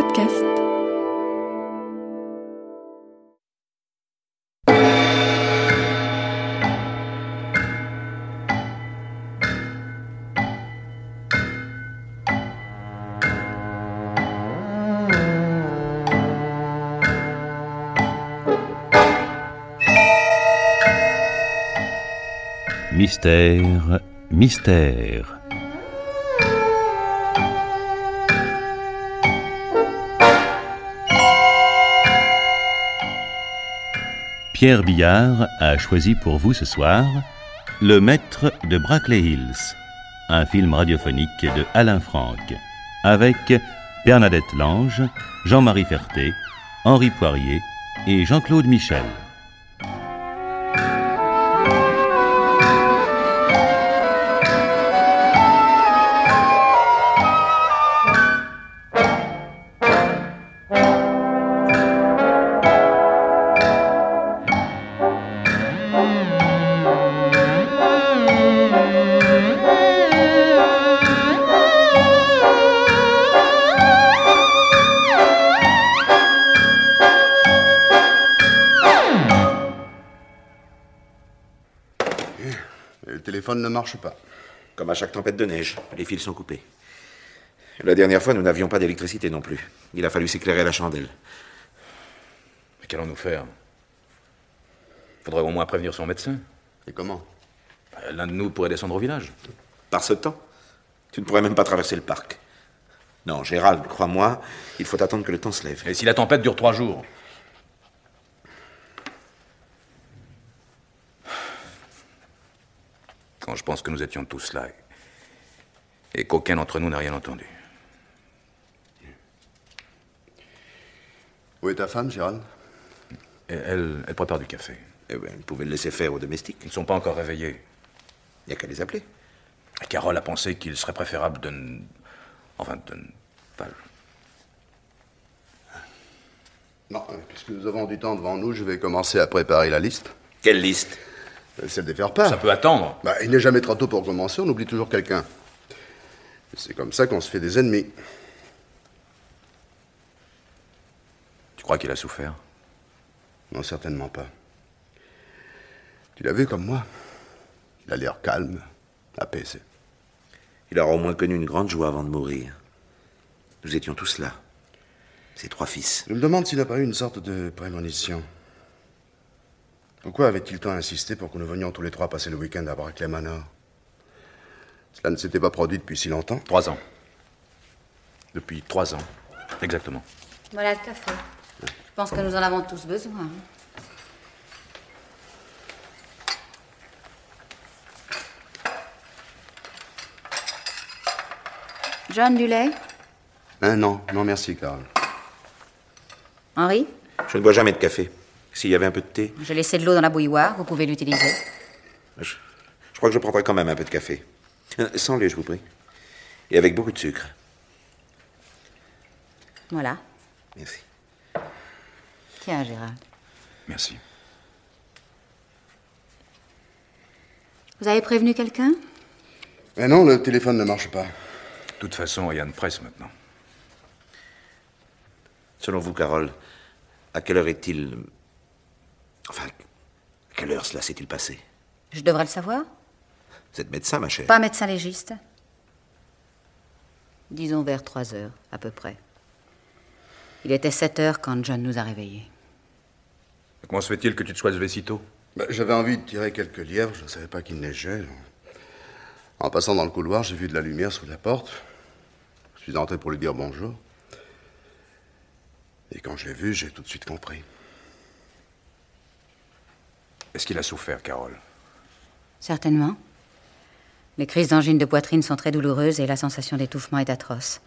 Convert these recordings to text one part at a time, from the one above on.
podcast. Mystère, mystère. Pierre Billard a choisi pour vous ce soir Le Maître de Brackley Hills, un film radiophonique de Alain Franck, avec Bernadette Lange, Jean-Marie Ferté, Henri Poirier et Jean-Claude Michel. Le téléphone ne marche pas. Comme à chaque tempête de neige, les fils sont coupés. La dernière fois, nous n'avions pas d'électricité non plus. Il a fallu s'éclairer à la chandelle. Mais qu'allons-nous faire? Faudrait au moins prévenir son médecin. Et comment? L'un de nous pourrait descendre au village. Par ce temps, tu ne pourrais même pas traverser le parc. Non, Gérald, crois-moi, il faut attendre que le temps se lève. Et si la tempête dure 3 jours? Quand je pense que nous étions tous là et qu'aucun d'entre nous n'a rien entendu. Où est ta femme, Gérald? Et elle prépare du café. Eh bien, vous pouvez le laisser faire aux domestiques. Ils ne sont pas encore réveillés. Il n'y a qu'à les appeler. Et Carole a pensé qu'il serait préférable de ne pas... Non, puisque nous avons du temps devant nous, je vais commencer à préparer la liste. Quelle liste? Celle des faire-part. Ça peut attendre. Il n'est jamais trop tôt pour commencer, on oublie toujours quelqu'un. C'est comme ça qu'on se fait des ennemis. Tu crois qu'il a souffert? Non, certainement pas. Tu l'as vu comme moi. Il a l'air calme, apaisé. Il aura au moins connu une grande joie avant de mourir. Nous étions tous là. Ses 3 fils. Je me demande s'il n'a pas eu une sorte de prémonition. Pourquoi avait-il tant insisté pour que nous venions tous les 3 passer le week-end à Brackley Manor? Cela ne s'était pas produit depuis si longtemps. 3 ans. Depuis 3 ans, exactement. Voilà le café. Je pense que nous en avons tous besoin. John, du lait? Non, merci, Carole. Henri? Je ne bois jamais de café. S'il y avait un peu de thé... J'ai laissé de l'eau dans la bouilloire, vous pouvez l'utiliser. Je crois que je prendrai quand même un peu de café. Sans lait, je vous prie. Et avec beaucoup de sucre. Voilà. Merci. Tiens, Gérald. Merci. Vous avez prévenu quelqu'un? Mais non, le téléphone ne marche pas. De toute façon, il y a une presse maintenant. Selon vous, Carole, à quelle heure est-il... Enfin, à quelle heure cela s'est-il passé? Je devrais le savoir? Vous êtes médecin, ma chère? Pas médecin légiste. Disons vers 3 heures, à peu près. Il était 7 heures quand John nous a réveillés. Comment se fait-il que tu te sois levé si tôt? J'avais envie de tirer quelques lièvres, je ne savais pas qu'il neigeait. En passant dans le couloir, j'ai vu de la lumière sous la porte. Je suis entré pour lui dire bonjour. Et quand je l'ai vu, j'ai tout de suite compris. Est-ce qu'il a souffert, Carole? Certainement. Les crises d'angine de poitrine sont très douloureuses et la sensation d'étouffement est atroce.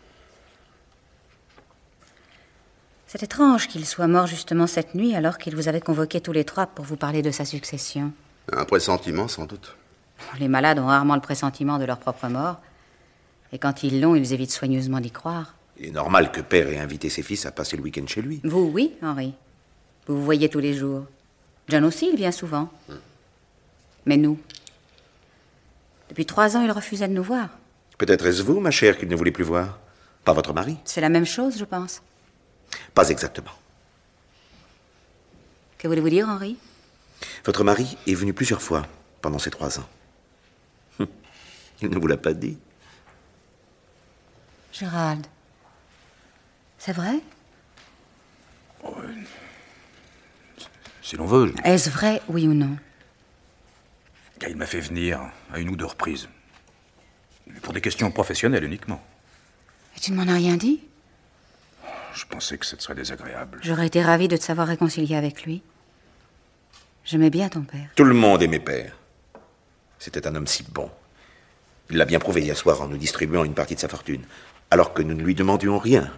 C'est étrange qu'il soit mort justement cette nuit alors qu'il vous avait convoqués tous les 3 pour vous parler de sa succession. Un pressentiment, sans doute. Les malades ont rarement le pressentiment de leur propre mort. Et quand ils l'ont, ils évitent soigneusement d'y croire. Il est normal que père ait invité ses fils à passer le week-end chez lui. Vous, oui, Henri. Vous vous voyez tous les jours. John aussi, il vient souvent. Mais nous... Depuis 3 ans, il refusait de nous voir. Peut-être est-ce vous, ma chère, qu'il ne voulait plus voir. Pas votre mari. C'est la même chose, je pense. Pas exactement. Que voulez-vous dire, Henri? Votre mari est venu plusieurs fois pendant ces 3 ans. Il ne vous l'a pas dit. Gérald, c'est vrai? Si l'on veut. Est-ce vrai, oui ou non? Il m'a fait venir à 1 ou 2 reprises. Pour des questions professionnelles uniquement. Et tu ne m'en as rien dit? Je pensais que ce serait désagréable. J'aurais été ravie de te savoir réconcilier avec lui. J'aimais bien ton père. Tout le monde aimait Père. C'était un homme si bon. Il l'a bien prouvé hier soir en nous distribuant une partie de sa fortune, alors que nous ne lui demandions rien.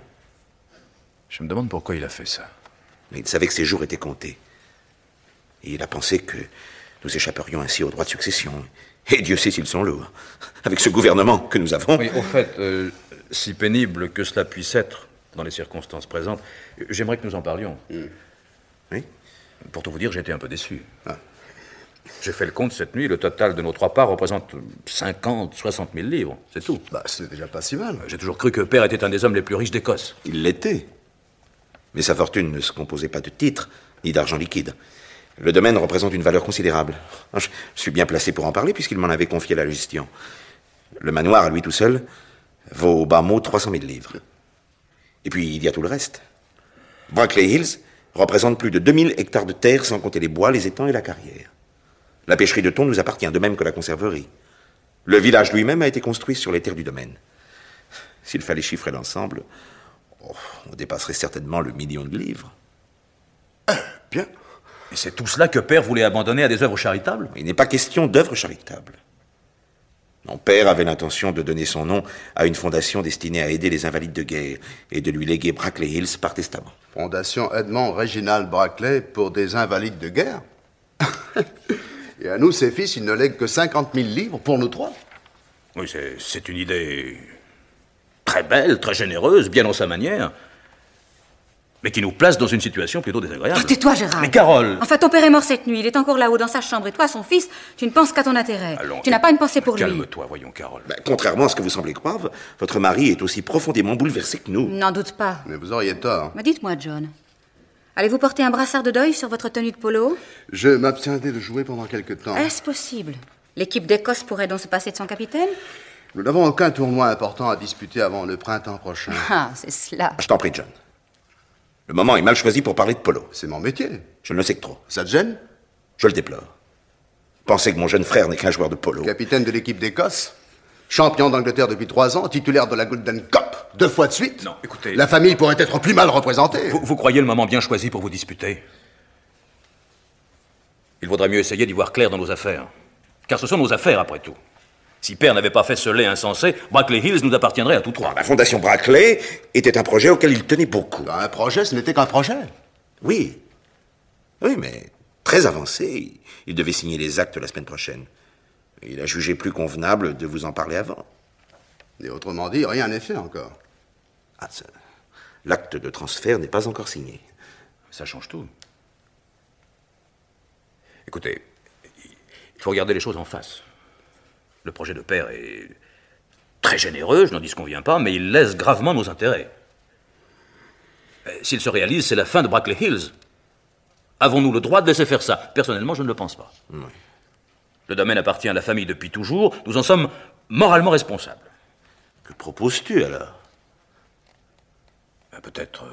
Je me demande pourquoi il a fait ça. Mais il savait que ses jours étaient comptés. Et il a pensé que nous échapperions ainsi aux droits de succession. Et Dieu sait s'ils sont lourds. Avec ce gouvernement que nous avons... Oui, au fait, si pénible que cela puisse être dans les circonstances présentes, j'aimerais que nous en parlions. Oui. Pour tout vous dire, j'ai été un peu déçu. Ah. J'ai fait le compte cette nuit, le total de nos 3 parts représente 50, 60 000 livres, c'est tout. Bah, c'est déjà pas si mal. J'ai toujours cru que Père était un des hommes les plus riches d'Écosse. Il l'était. Mais sa fortune ne se composait pas de titres, ni d'argent liquide. Le domaine représente une valeur considérable. Je suis bien placé pour en parler, puisqu'il m'en avait confié la gestion. Le manoir, à lui tout seul, vaut au bas mot 300 000 livres. Et puis, il y a tout le reste. Brackley Hills représente plus de 2000 hectares de terre, sans compter les bois, les étangs et la carrière. La pêcherie de thon nous appartient, de même que la conserverie. Le village lui-même a été construit sur les terres du domaine. S'il fallait chiffrer l'ensemble, on dépasserait certainement le 1 million de livres. Bien. Et c'est tout cela que Père voulait abandonner à des œuvres charitables? Il n'est pas question d'œuvres charitables. Mon père avait l'intention de donner son nom à une fondation destinée à aider les invalides de guerre et de lui léguer Brackley Hills par testament. Fondation Edmond Réginald Brackley pour des invalides de guerre. Et à nous, ses fils, il ne lègue que 50 000 livres pour nous 3. Oui, c'est une idée très belle, très généreuse, bien dans sa manière, mais qui nous place dans une situation plutôt désagréable. Ah, tais-toi, Gérard. Mais Carole... Enfin, ton père est mort cette nuit, il est encore là-haut dans sa chambre, et toi, son fils, tu ne penses qu'à ton intérêt. Allons, tu n'as pas une pensée pour lui. Calme-toi, voyons, Carole. Contrairement à ce que vous semblez croire, votre mari est aussi profondément bouleversé que nous. N'en doute pas. Mais vous auriez tort. Mais dites-moi, John, allez-vous porter un brassard de deuil sur votre tenue de polo? Je m'abstiendrai de jouer pendant quelque temps. Est-ce possible? L'équipe d'Écosse pourrait donc se passer de son capitaine? Nous n'avons aucun tournoi important à disputer avant le printemps prochain. Ah, c'est cela. Je t'en prie, John. Le moment est mal choisi pour parler de polo. C'est mon métier. Je ne le sais que trop. Ça te gêne? Je le déplore. Pensez que mon jeune frère n'est qu'un joueur de polo. Capitaine de l'équipe d'Écosse, champion d'Angleterre depuis 3 ans, titulaire de la Golden Cup 2 fois de suite. Non, écoutez... La famille pourrait être plus mal représentée. Vous croyez le moment bien choisi pour vous disputer? Il vaudrait mieux essayer d'y voir clair dans nos affaires. Car ce sont nos affaires, après tout. Si Père n'avait pas fait ce lait insensé, Brackley Hills nous appartiendrait à tous 3. La fondation Brackley était un projet auquel il tenait beaucoup. Un projet, ce n'était qu'un projet. Oui. Oui, mais très avancé. Il devait signer les actes la semaine prochaine. Il a jugé plus convenable de vous en parler avant. Et autrement dit, rien n'est fait encore. Ah, l'acte de transfert n'est pas encore signé. Ça change tout. Écoutez, il faut regarder les choses en face. Le projet de Père est très généreux, je n'en disconviens pas, mais il lèse gravement nos intérêts. S'il se réalise, c'est la fin de Brackley Hills. Avons-nous le droit de laisser faire ça? Personnellement, je ne le pense pas. Oui. Le domaine appartient à la famille depuis toujours, nous en sommes moralement responsables. Que proposes-tu alors? Peut-être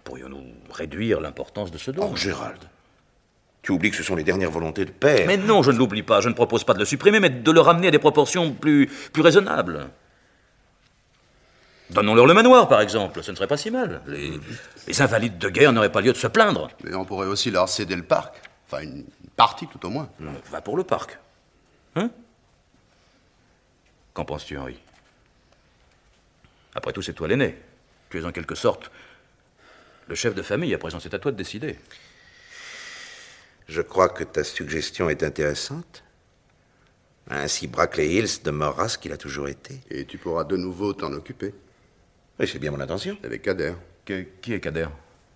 pourrions-nous réduire l'importance de ce don. Oh, Gérald, tu oublies que ce sont les dernières volontés de Père. Mais non, je ne l'oublie pas. Je ne propose pas de le supprimer, mais de le ramener à des proportions plus raisonnables. Donnons-leur le manoir, par exemple. Ce ne serait pas si mal. Les invalides de guerre n'auraient pas lieu de se plaindre. Mais on pourrait aussi leur céder le parc. Enfin, une partie, tout au moins. Va pour le parc. Hein? Qu'en penses-tu, Henri? Après tout, c'est toi l'aîné. Tu es en quelque sorte le chef de famille. À présent, c'est à toi de décider. Je crois que ta suggestion est intéressante. Ainsi, Brackley Hills demeurera ce qu'il a toujours été. Et tu pourras de nouveau t'en occuper. Oui, c'est bien mon intention. Avec Kader. Qui est Kader?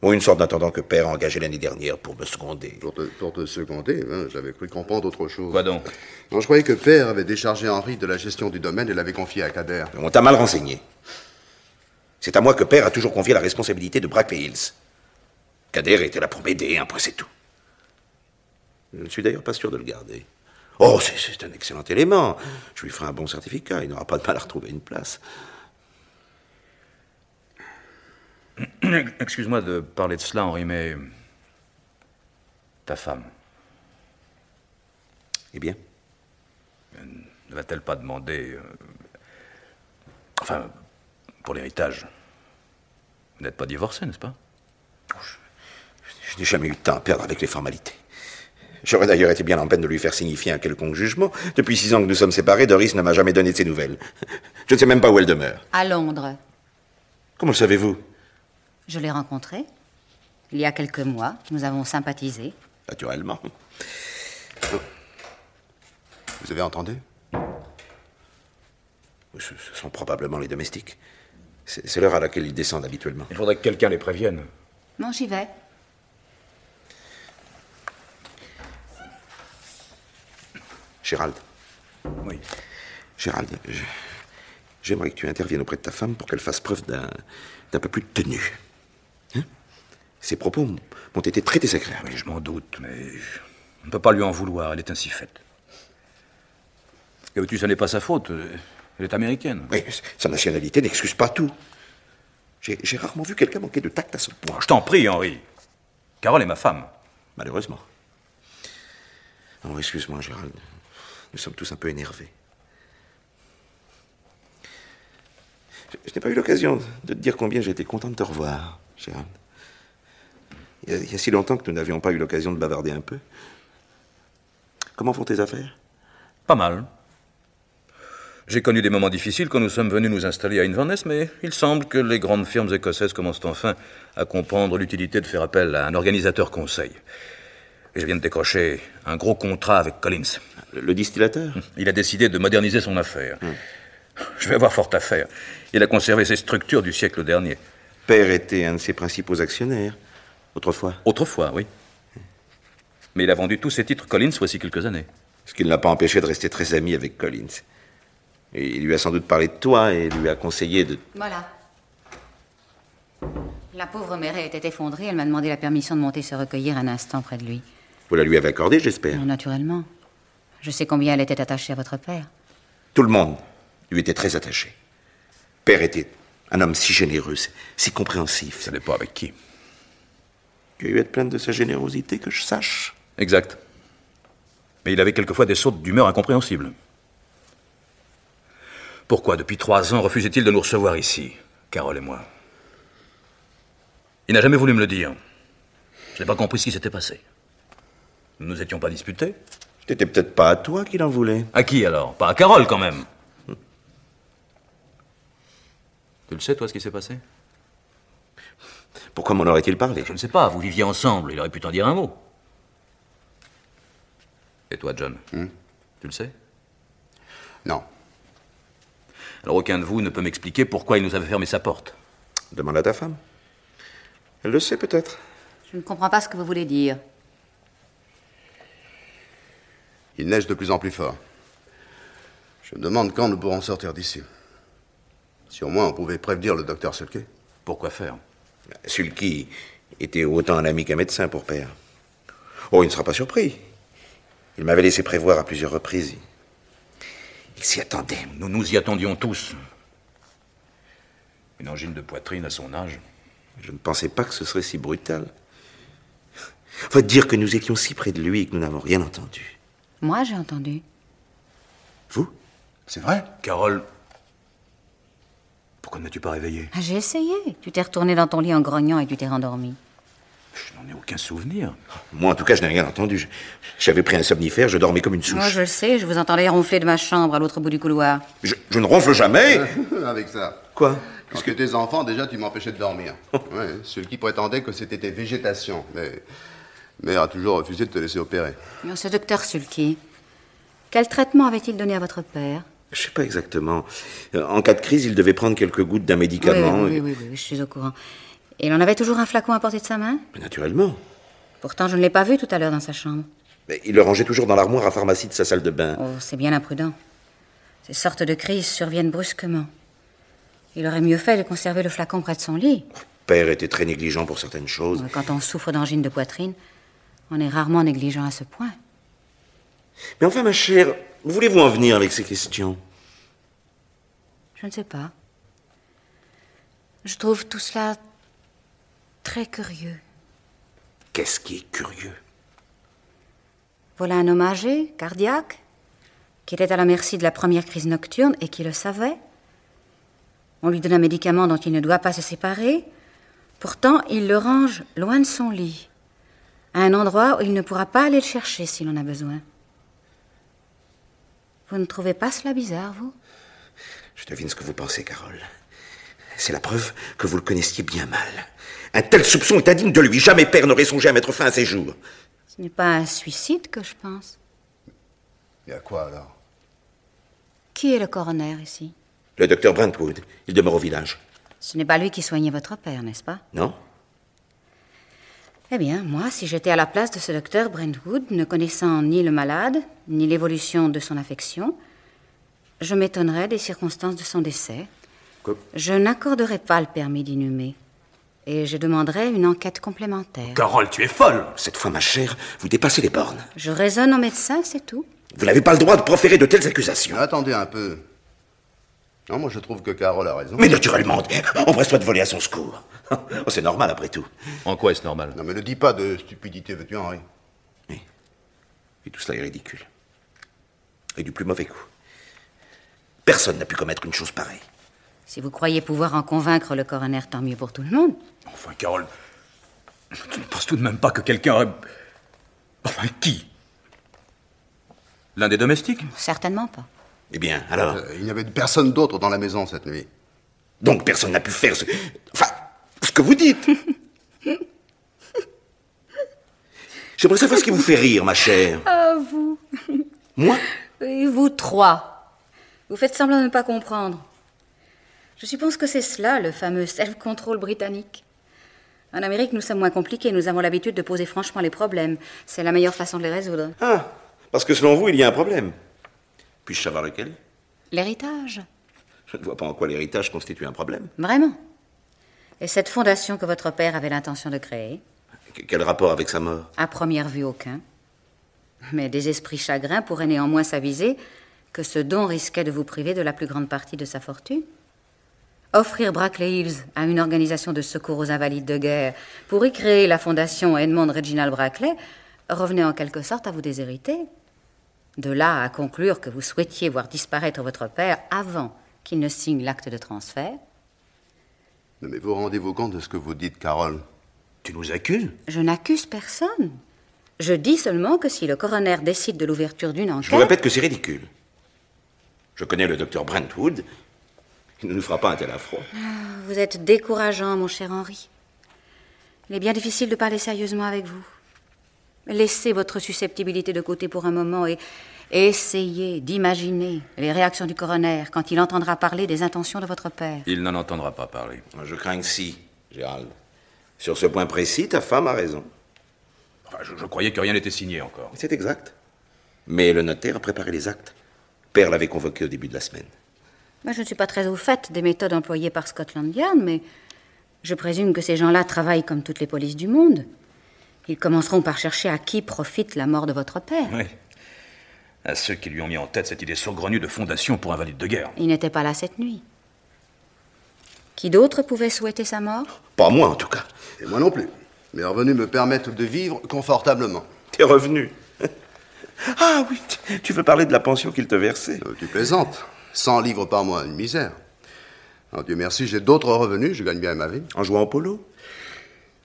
Ou une sorte d'intendant que Père a engagé l'année dernière pour me seconder. Pour te seconder, hein, j'avais cru comprendre autre chose. Quoi donc? Non, je croyais que Père avait déchargé Henri de la gestion du domaine et l'avait confié à Kader. On t'a mal renseigné. C'est à moi que Père a toujours confié la responsabilité de Brackley Hills. Kader était là pour m'aider, un point c'est tout. Je ne suis d'ailleurs pas sûr de le garder. Oh, c'est un excellent élément. Je lui ferai un bon certificat, il n'aura pas de mal à retrouver une place. Excuse-moi de parler de cela, Henri, mais... ta femme... Eh bien? Ne va-t-elle pas demander... Enfin, pour l'héritage. Vous n'êtes pas divorcé, n'est-ce pas? Je n'ai jamais eu de temps à perdre avec les formalités. J'aurais d'ailleurs été bien en peine de lui faire signifier un quelconque jugement. Depuis 6 ans que nous sommes séparés, Doris ne m'a jamais donné de ses nouvelles. Je ne sais même pas où elle demeure. À Londres. Comment le savez-vous? Je l'ai rencontrée. Il y a quelques mois, nous avons sympathisé. Naturellement. Vous avez entendu? Ce sont probablement les domestiques. C'est l'heure à laquelle ils descendent habituellement. Il faudrait que quelqu'un les prévienne. Non, j'y vais. Gérald. Oui. Gérald, j'aimerais que tu interviennes auprès de ta femme pour qu'elle fasse preuve d'un peu plus de tenue. Hein? Ses propos m'ont été très désagréables. Oui, je m'en doute, mais on ne peut pas lui en vouloir, elle est ainsi faite. Et tu, ce n'est pas sa faute, elle est américaine. Oui, sa nationalité n'excuse pas tout. J'ai rarement vu quelqu'un manquer de tact à ce point. Je t'en prie, Henri. Carole est ma femme. Malheureusement. Non, excuse-moi, Gérald. Nous sommes tous un peu énervés. Je n'ai pas eu l'occasion de te dire combien j'étais content de te revoir, Gérald. Il y a si longtemps que nous n'avions pas eu l'occasion de bavarder un peu. Comment vont tes affaires? Pas mal. J'ai connu des moments difficiles quand nous sommes venus nous installer à Inverness, mais il semble que les grandes firmes écossaises commencent enfin à comprendre l'utilité de faire appel à un organisateur conseil. Et je viens de décrocher un gros contrat avec Collins. Le distillateur? Il a décidé de moderniser son affaire. Je vais avoir fort à faire. Il a conservé ses structures du siècle dernier. Père était un de ses principaux actionnaires, autrefois. Autrefois, oui. Mais il a vendu tous ses titres Collins voici quelques années. Ce qui ne l'a pas empêché de rester très ami avec Collins. Et il lui a sans doute parlé de toi et lui a conseillé de... Voilà. La pauvre mère était effondrée. Elle m'a demandé la permission de monter se recueillir un instant près de lui. Vous la lui avez accordée, j'espère? Non, naturellement. Je sais combien elle était attachée à votre père. Tout le monde lui était très attaché. Père était un homme si généreux, si compréhensif. Ça n'est pas avec qui. Tu as eu à te plaindre de sa générosité, que je sache? Exact. Mais il avait quelquefois des sautes d'humeur incompréhensibles. Pourquoi, depuis 3 ans, refusait-il de nous recevoir ici, Carole et moi? Il n'a jamais voulu me le dire. Je n'ai pas compris ce qui s'était passé. Nous ne nous étions pas disputés. C'était peut-être pas à toi qu'il en voulait. À qui alors? Pas à Carole quand même. Tu le sais, toi, ce qui s'est passé? Pourquoi m'en aurait-il parlé? Je ne sais pas, vous viviez ensemble, il aurait pu t'en dire un mot. Et toi, John? Tu le sais? Non. Alors aucun de vous ne peut m'expliquer pourquoi il nous avait fermé sa porte. Demande à ta femme. Elle le sait peut-être. Je ne comprends pas ce que vous voulez dire. Il neige de plus en plus fort. Je me demande quand nous pourrons sortir d'ici. Si au moins on pouvait prévenir le docteur Sulky. Pourquoi faire? Sulky était autant un ami qu'un médecin pour Père. Oh, il ne sera pas surpris. Il m'avait laissé prévoir à plusieurs reprises. Il s'y attendait. Nous nous y attendions tous. Une angine de poitrine à son âge. Je ne pensais pas que ce serait si brutal. Faut dire que nous étions si près de lui et que nous n'avons rien entendu. Moi, j'ai entendu. Vous? C'est vrai? Carole, pourquoi ne m'as-tu pas réveillé? Ah, j'ai essayé. Tu t'es retourné dans ton lit en grognant et tu t'es rendormi. Je n'en ai aucun souvenir. Moi, en tout cas, je n'ai rien entendu. J'avais pris un somnifère, je dormais comme une souche. Moi, je le sais, je vous entendais ronfler de ma chambre à l'autre bout du couloir. Je ne ronfle jamais. Avec ça. Quoi? Parce que tes enfants, déjà, tu m'empêchais de dormir. Ouais, Sulky prétendait que c'était tes végétations. Mais mère a toujours refusé de te laisser opérer. Mais ce docteur Sulky, quel traitement avait-il donné à votre père? Je ne sais pas exactement. En cas de crise, il devait prendre quelques gouttes d'un médicament. Oui, je suis au courant. Et il en avait toujours un flacon à portée de sa main? Naturellement. Pourtant, je ne l'ai pas vu tout à l'heure dans sa chambre. Mais il le rangeait toujours dans l'armoire à pharmacie de sa salle de bain. Oh, c'est bien imprudent. Ces sortes de crises surviennent brusquement. Il aurait mieux fait de conserver le flacon près de son lit. Père était très négligent pour certaines choses. Quand on souffre d'angine de poitrine, on est rarement négligent à ce point. Mais enfin, ma chère, où voulez-vous en venir avec ces questions? Je ne sais pas. Je trouve tout cela très curieux. Qu'est-ce qui est curieux? Voilà un homme âgé, cardiaque, qui était à la merci de la première crise nocturne et qui le savait. On lui donne un médicament dont il ne doit pas se séparer. Pourtant, il le range loin de son lit, à un endroit où il ne pourra pas aller le chercher s'il en a besoin. Vous ne trouvez pas cela bizarre, vous? Je devine ce que vous pensez, Carole. C'est la preuve que vous le connaissiez bien mal. Un tel soupçon est indigne de lui. Jamais père n'aurait songé à mettre fin à ses jours. Ce n'est pas un suicide que je pense. Et à quoi alors? Qui est le coroner ici? Le docteur Brentwood. Il demeure au village. Ce n'est pas lui qui soignait votre père, n'est-ce pas? Non? Eh bien, moi, si j'étais à la place de ce docteur Brentwood, ne connaissant ni le malade, ni l'évolution de son affection, je m'étonnerais des circonstances de son décès. Quoi? Je n'accorderais pas le permis d'inhumer. Et je demanderais une enquête complémentaire. Carole, tu es folle! Cette fois, ma chère, vous dépassez les bornes. Je raisonne au médecin, c'est tout. Vous n'avez pas le droit de proférer de telles accusations. Attendez un peu. Non, moi je trouve que Carole a raison. Mais naturellement, empresse-toi de voler à son secours. Oh, c'est normal après tout. En quoi est-ce normal? Non, mais ne dis pas de stupidité, veux-tu, Henri? Oui. Et tout cela est ridicule. Et du plus mauvais coup. Personne n'a pu commettre une chose pareille. Si vous croyez pouvoir en convaincre le coroner, tant mieux pour tout le monde. Enfin, Carole, tu ne penses tout de même pas que quelqu'un aurait... Enfin, qui? L'un des domestiques? Certainement pas. Eh bien, alors... Il n'y avait personne d'autre dans la maison cette nuit. Donc personne n'a pu faire ce... Enfin, ce que vous dites. J'aimerais savoir ce qui vous fait rire, ma chère. Ah, vous. Moi? Et vous trois. Vous faites semblant de ne pas comprendre. Je suppose que c'est cela, le fameux self-control britannique. En Amérique, nous sommes moins compliqués. Nous avons l'habitude de poser franchement les problèmes. C'est la meilleure façon de les résoudre. Ah, parce que selon vous, il y a un problème. Puis-je savoir lequel? L'héritage. Je ne vois pas en quoi l'héritage constitue un problème. Vraiment. Et cette fondation que votre père avait l'intention de créer? Quel rapport avec sa mort? À première vue, aucun. Mais des esprits chagrins pourraient néanmoins s'aviser que ce don risquait de vous priver de la plus grande partie de sa fortune. Offrir Brackley Hills à une organisation de secours aux invalides de guerre pour y créer la fondation Edmond Reginald Brackley revenait en quelque sorte à vous déshériter. De là à conclure que vous souhaitiez voir disparaître votre père avant qu'il ne signe l'acte de transfert. Non, mais vous rendez-vous compte de ce que vous dites, Carole? Tu nous accuses? Je n'accuse personne. Je dis seulement que si le coroner décide de l'ouverture d'une enquête... Je vous répète que c'est ridicule. Je connais le docteur Brentwood. Il ne nous fera pas un tel affront. Vous êtes décourageant, mon cher Henri. Il est bien difficile de parler sérieusement avec vous. Laissez votre susceptibilité de côté pour un moment et essayez d'imaginer les réactions du coroner quand il entendra parler des intentions de votre père. Il n'en entendra pas parler. Je crains que si, Gérald. Sur ce point précis, ta femme a raison. Enfin, je croyais que rien n'était signé encore. C'est exact. Mais le notaire a préparé les actes. Père l'avait convoqué au début de la semaine. Moi, je ne suis pas très au fait des méthodes employées par Scotland Yard, mais je présume que ces gens-là travaillent comme toutes les polices du monde. Ils commenceront par chercher à qui profite la mort de votre père. Oui. À ceux qui lui ont mis en tête cette idée saugrenue de fondation pour invalides de guerre. Il n'était pas là cette nuit. Qui d'autre pouvait souhaiter sa mort? Pas moi, en tout cas. Et moi non plus. Mes revenus me permettent de vivre confortablement. Tes revenus. Ah oui, tu veux parler de la pension qu'il te versait. Tu plaisantes. 100 livres par mois, une misère. Alors, Dieu merci, j'ai d'autres revenus, je gagne bien ma vie. En jouant au polo?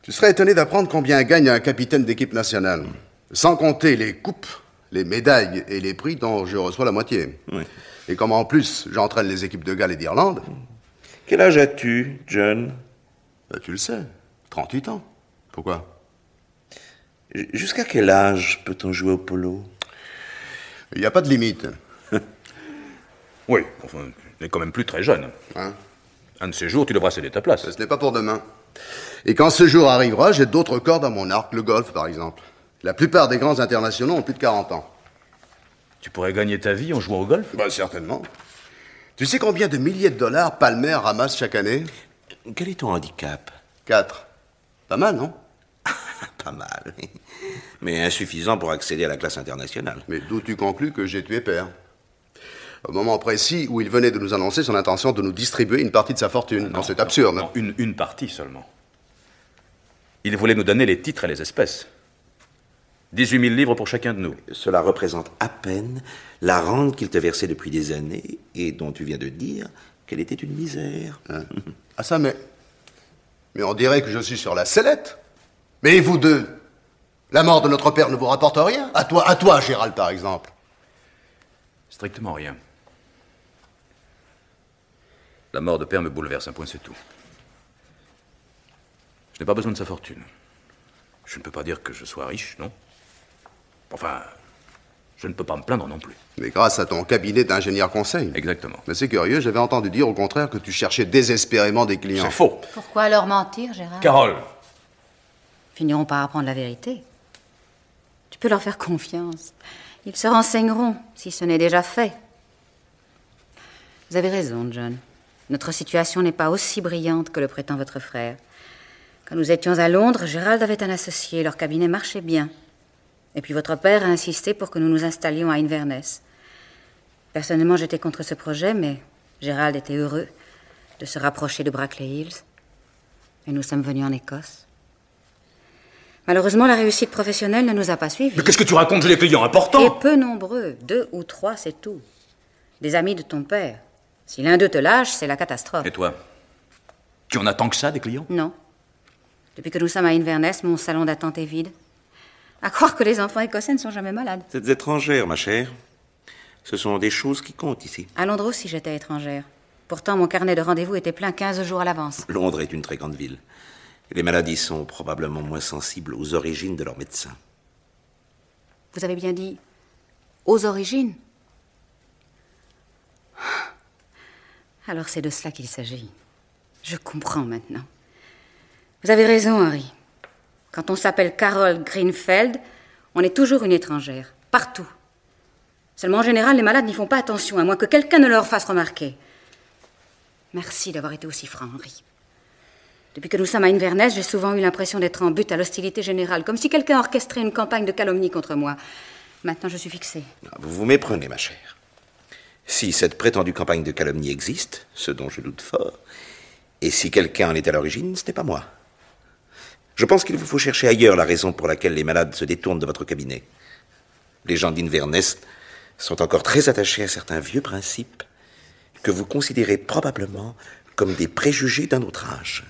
Tu serais étonné d'apprendre combien gagne un capitaine d'équipe nationale. Sans compter les coupes, les médailles et les prix dont je reçois la moitié. Oui. Et comme en plus, j'entraîne les équipes de Galles et d'Irlande. Quel âge as-tu, John? Tu le sais, 38 ans. Pourquoi? Jusqu'à quel âge peut-on jouer au polo? Il n'y a pas de limite. Oui, enfin, tu n'es quand même plus très jeune. Hein? Un de ces jours, tu devras céder ta place. Ce n'est pas pour demain. Et quand ce jour arrivera, j'ai d'autres cordes à mon arc, le golf par exemple. La plupart des grands internationaux ont plus de 40 ans. Tu pourrais gagner ta vie en jouant au golf? Certainement. Tu sais combien de milliers de dollars Palmer ramasse chaque année? Quel est ton handicap? 4. Pas mal, non? Pas mal, oui. Mais insuffisant pour accéder à la classe internationale. Mais d'où tu conclus que j'ai tué père? Au moment précis où il venait de nous annoncer son intention de nous distribuer une partie de sa fortune. Non, c'est absurde. Non, une partie seulement. Il voulait nous donner les titres et les espèces. 18 000 livres pour chacun de nous. Cela représente à peine la rente qu'il te versait depuis des années et dont tu viens de dire qu'elle était une misère. Ah ça, mais on dirait que je suis sur la sellette. Mais vous deux, la mort de notre père ne vous rapporte rien? À toi, Gérald, par exemple. Strictement rien. La mort de père me bouleverse, un point c'est tout. Je n'ai pas besoin de sa fortune. Je ne peux pas dire que je sois riche, non? Enfin, je ne peux pas me plaindre non plus. Mais grâce à ton cabinet d'ingénieur conseil. Exactement. Mais c'est curieux, j'avais entendu dire au contraire que tu cherchais désespérément des clients. C'est faux. Pourquoi leur mentir, Gérard? Carole, Finiront par apprendre la vérité. Tu peux leur faire confiance. Ils se renseigneront, si ce n'est déjà fait. Vous avez raison, John. Notre situation n'est pas aussi brillante que le prétend votre frère. Quand nous étions à Londres, Gérald avait un associé. Leur cabinet marchait bien. Et puis votre père a insisté pour que nous nous installions à Inverness. Personnellement, j'étais contre ce projet, mais Gérald était heureux de se rapprocher de Brackley Hills. Et nous sommes venus en Écosse. Malheureusement, la réussite professionnelle ne nous a pas suivis. mais qu'est-ce que tu racontes? J'ai des clients importants. Et peu nombreux. 2 ou 3, c'est tout. Des amis de ton père. Si l'un d'eux te lâche, c'est la catastrophe. Et toi? Tu en as tant que ça, des clients? Non. Depuis que nous sommes à Inverness, mon salon d'attente est vide. À croire que les enfants écossais ne sont jamais malades. Vous êtes étrangère, ma chère. Ce sont des choses qui comptent ici. À Londres aussi, j'étais étrangère. Pourtant, mon carnet de rendez-vous était plein 15 jours à l'avance. Londres est une très grande ville. Les maladies sont probablement moins sensibles aux origines de leurs médecins. Vous avez bien dit aux origines. Alors c'est de cela qu'il s'agit. Je comprends maintenant. Vous avez raison, Harry. Quand on s'appelle Carole Greenfeld, on est toujours une étrangère, partout. Seulement, en général, les malades n'y font pas attention, à moins que quelqu'un ne leur fasse remarquer. Merci d'avoir été aussi franc, Henry. Depuis que nous sommes à Inverness, j'ai souvent eu l'impression d'être en butte à l'hostilité générale, comme si quelqu'un orchestrait une campagne de calomnie contre moi. Maintenant, je suis fixée. Vous vous méprenez, ma chère. Si cette prétendue campagne de calomnie existe, ce dont je doute fort, et si quelqu'un en est à l'origine, ce n'est pas moi. Je pense qu'il vous faut chercher ailleurs la raison pour laquelle les malades se détournent de votre cabinet. Les gens d'Inverness sont encore très attachés à certains vieux principes que vous considérez probablement comme des préjugés d'un autre âge.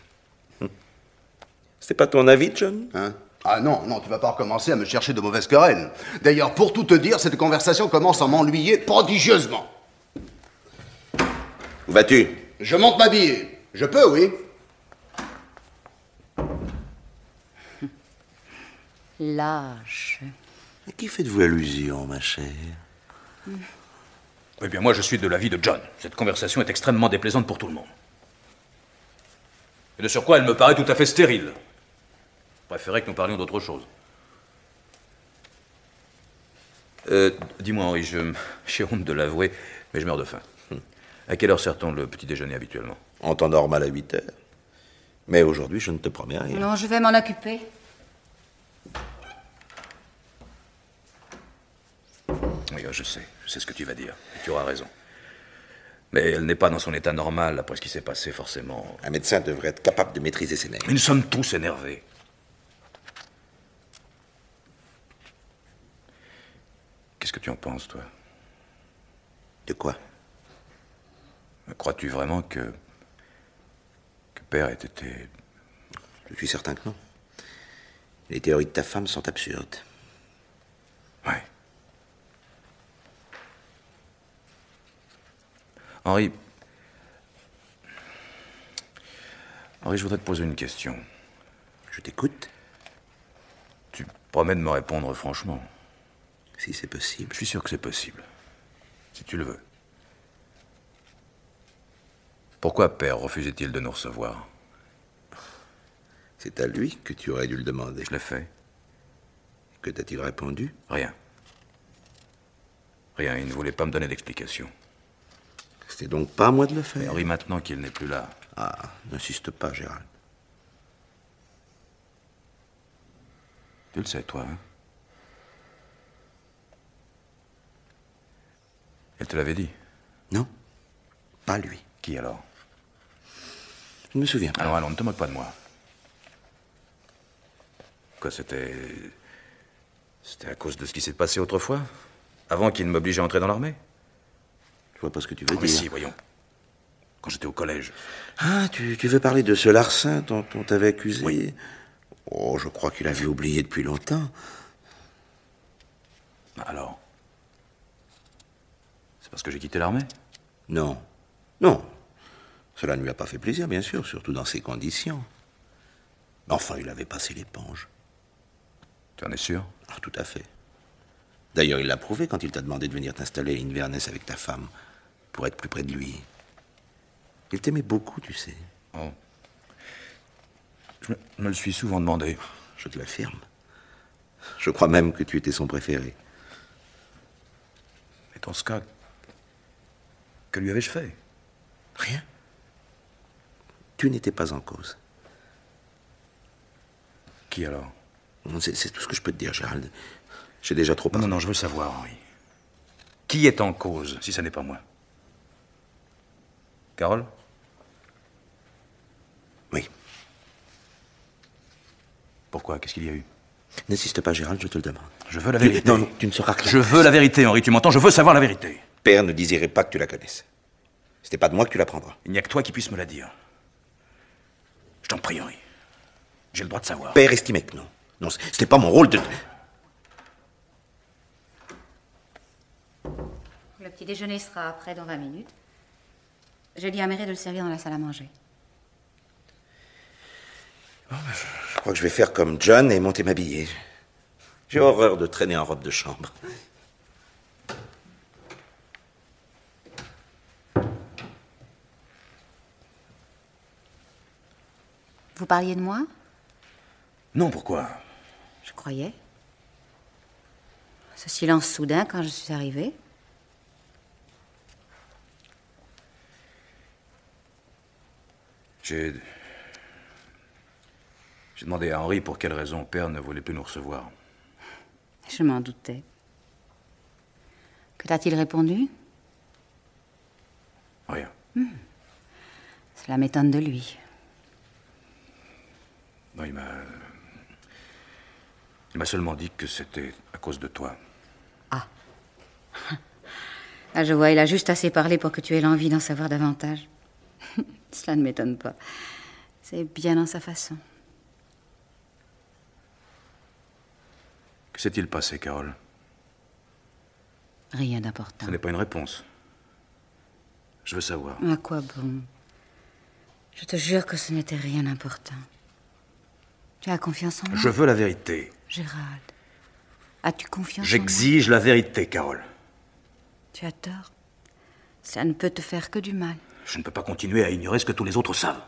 C'est pas ton avis, John? Hein? Ah non, tu vas pas recommencer à me chercher de mauvaises querelles. D'ailleurs, pour tout te dire, cette conversation commence à m'ennuyer prodigieusement. Où vas-tu? Je monte m'habiller. Je peux, oui. Lâche. À qui faites-vous allusion, ma chère? Eh bien, moi, je suis de l'avis de John. Cette conversation est extrêmement déplaisante pour tout le monde. Et de surcroît, elle me paraît tout à fait stérile. Je préférais que nous parlions d'autre chose. Dis-moi, Henri, j'ai honte de l'avouer, mais je meurs de faim. À quelle heure sert-on le petit déjeuner habituellement? En temps normal à 8 heures. Mais aujourd'hui, je ne te promets rien. Non, je vais m'en occuper. Oui, je sais ce que tu vas dire, et tu auras raison. Mais elle n'est pas dans son état normal, après ce qui s'est passé, forcément. Un médecin devrait être capable de maîtriser ses nerfs. Mais nous sommes tous énervés. Qu'est-ce que tu en penses, toi? De quoi? Crois-tu vraiment que Père ait été... Je suis certain que non. Les théories de ta femme sont absurdes. Ouais. Henri, je voudrais te poser une question. Je t'écoute. Tu promets de me répondre franchement? Si c'est possible. Je suis sûr que c'est possible. Si tu le veux. Pourquoi Père refusait-il de nous recevoir? C'est à lui que tu aurais dû le demander. Je l'ai fait. Que t'a-t-il répondu? Rien. Rien, il ne voulait pas me donner d'explication. C'était donc pas à moi de le faire. Henri, maintenant qu'il n'est plus là. Ah, n'insiste pas, Gérald. Tu le sais, toi, hein? Elle te l'avait dit? Non, pas lui. Qui alors? Je ne me souviens pas. Alors, ne te moque pas de moi. Quoi, c'était à cause de ce qui s'est passé autrefois? Avant qu'il ne m'oblige à entrer dans l'armée? Je vois pas ce que tu veux Mais dire. si, voyons. Quand j'étais au collège. Ah, tu veux parler de ce larcin dont on t'avait accusé? Oui. Oh, je crois qu'il avait oublié depuis longtemps. Alors? C'est parce que j'ai quitté l'armée? Non. Non. Cela ne lui a pas fait plaisir, bien sûr, surtout dans ces conditions. Mais enfin, il avait passé l'éponge. Tu en es sûr? Ah, tout à fait. D'ailleurs, il l'a prouvé quand il t'a demandé de venir t'installer à Inverness avec ta femme, pour être plus près de lui. Il t'aimait beaucoup, tu sais. Oh. Je me le suis souvent demandé. Je te l'affirme. Je crois même que tu étais son préféré. Mais dans ce cas, que lui avais-je fait? Rien. Tu n'étais pas en cause. Qui alors? C'est tout ce que je peux te dire, Gérald. J'ai déjà trop parlé. Non, je veux savoir, Henri. Qui est en cause, si ce n'est pas moi? Carole? Oui. Pourquoi? Qu'est-ce qu'il y a eu? N'insiste pas, Gérald, je te le demande. Je veux la vérité. Non, tu ne sauras que... Je veux la vérité, Henri, tu m'entends? Je veux savoir la vérité. Père ne désirait pas que tu la connaisses. C'était pas de moi que tu l'apprendras. Il n'y a que toi qui puisse me la dire. Je t'en prie, Henri. J'ai le droit de savoir. Père estimait que non. Non, c'était pas mon rôle de... Le petit déjeuner sera prêt dans 20 minutes. Je dis à Mary de le servir dans la salle à manger. Je crois que je vais faire comme John et monter m'habiller. J'ai horreur de traîner en robe de chambre. Vous parliez de moi? Non, pourquoi? Je croyais. Ce silence soudain quand je suis arrivée. J'ai demandé à Henri pour quelle raison Père ne voulait plus nous recevoir. Je m'en doutais. Que t'a-t-il répondu? Rien. Cela m'étonne de lui. Non, il m'a seulement dit que c'était à cause de toi. Ah. Ah, je vois, il a juste assez parlé pour que tu aies l'envie d'en savoir davantage. Cela ne m'étonne pas. C'est bien dans sa façon. Que s'est-il passé, Carole? Rien d'important. Ce n'est pas une réponse. Je veux savoir. À quoi bon? Je te jure que ce n'était rien d'important. Tu as confiance en moi? Je veux la vérité. Gérald, as-tu confiance en moi? J'exige la vérité, Carole. Tu as tort. Ça ne peut te faire que du mal. Je ne peux pas continuer à ignorer ce que tous les autres savent.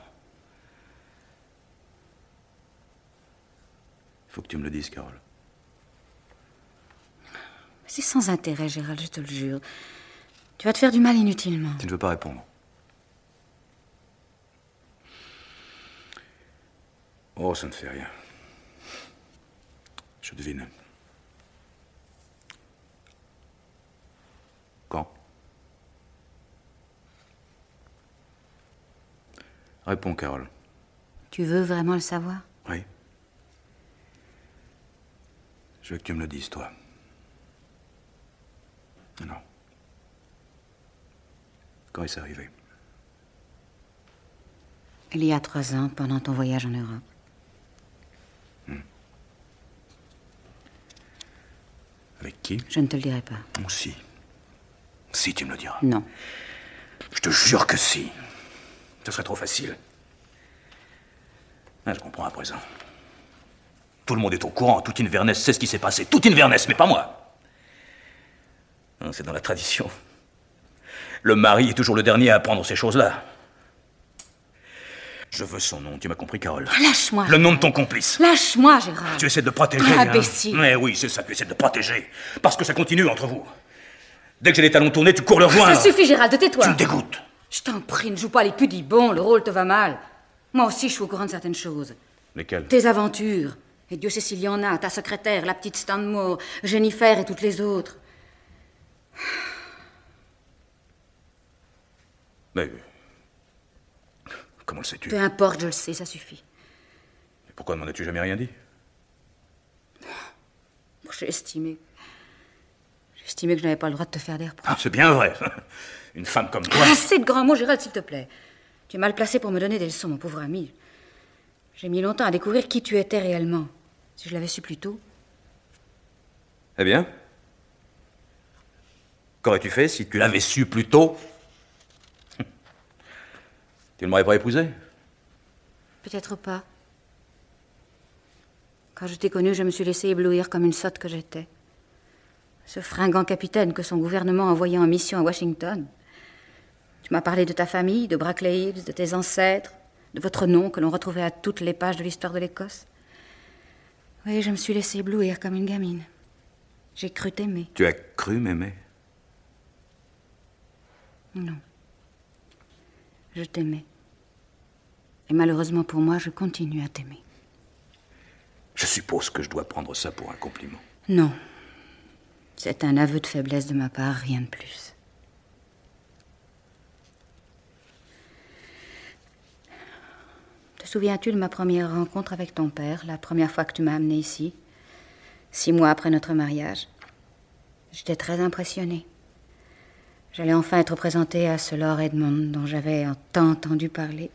Il faut que tu me le dises, Carole. C'est sans intérêt, Gérald, je te le jure. Tu vas te faire du mal inutilement. Tu ne veux pas répondre. Oh, ça ne fait rien. Je devine. Quand? Réponds, Carole. Tu veux vraiment le savoir? Oui. Je veux que tu me le dises, toi. Non. Quand est-ce arrivé? Il y a 3 ans, pendant ton voyage en Europe. Avec qui? Je ne te le dirai pas. Oh, si. Si, tu me le diras. Non. Je te jure que si. Ce serait trop facile. Ah, je comprends à présent. Tout le monde est au courant. Toute Inverness sait ce qui s'est passé. Toute Inverness, mais pas moi. Non, c'est dans la tradition. Le mari est toujours le dernier à apprendre ces choses-là. Je veux son nom, tu m'as compris, Carole? Lâche-moi. Le nom de ton complice. Lâche-moi, Gérald. Tu essaies de le protéger. Ah, imbécile. Mais oui, c'est ça, tu essaies de le protéger. Parce que ça continue entre vous. Dès que j'ai les talons tournés, tu cours le rejoindre. Ça suffit, Gérald, tais-toi. Tu me dégoûtes. Je t'en prie, ne joue pas les pudibons, le rôle te va mal. Moi aussi, je suis au courant de certaines choses. Lesquelles? Tes aventures. Et Dieu sait s'il y en a, ta secrétaire, la petite Stanmore, Jennifer et toutes les autres. Mais... comment le sais-tu? Peu importe, je le sais, ça suffit. Mais pourquoi ne m'en as-tu jamais rien dit? J'ai estimé que je n'avais pas le droit de te faire des reproches. Ah, c'est bien vrai. Une femme comme toi... Assez de grands mots, Gérald, s'il te plaît. Tu es mal placé pour me donner des leçons, mon pauvre ami. J'ai mis longtemps à découvrir qui tu étais réellement. Si je l'avais su plus tôt... Eh bien? Qu'aurais-tu fait si tu l'avais su plus tôt? Tu ne m'aurais pas épousé? Peut-être pas. Quand je t'ai connue, je me suis laissé éblouir comme une sotte que j'étais. Ce fringant capitaine que son gouvernement envoyait en mission à Washington. Tu m'as parlé de ta famille, de Brackley Hills, de tes ancêtres, de votre nom que l'on retrouvait à toutes les pages de l'histoire de l'Écosse. Oui, je me suis laissé éblouir comme une gamine. J'ai cru t'aimer. Tu as cru m'aimer? Non. Je t'aimais. Et malheureusement pour moi, je continue à t'aimer. Je suppose que je dois prendre ça pour un compliment. Non. C'est un aveu de faiblesse de ma part, rien de plus. Te souviens-tu de ma première rencontre avec ton père, la première fois que tu m'as amenée ici, 6 mois après notre mariage? J'étais très impressionnée. J'allais enfin être présentée à ce Lord Edmond dont j'avais tant entendu parler.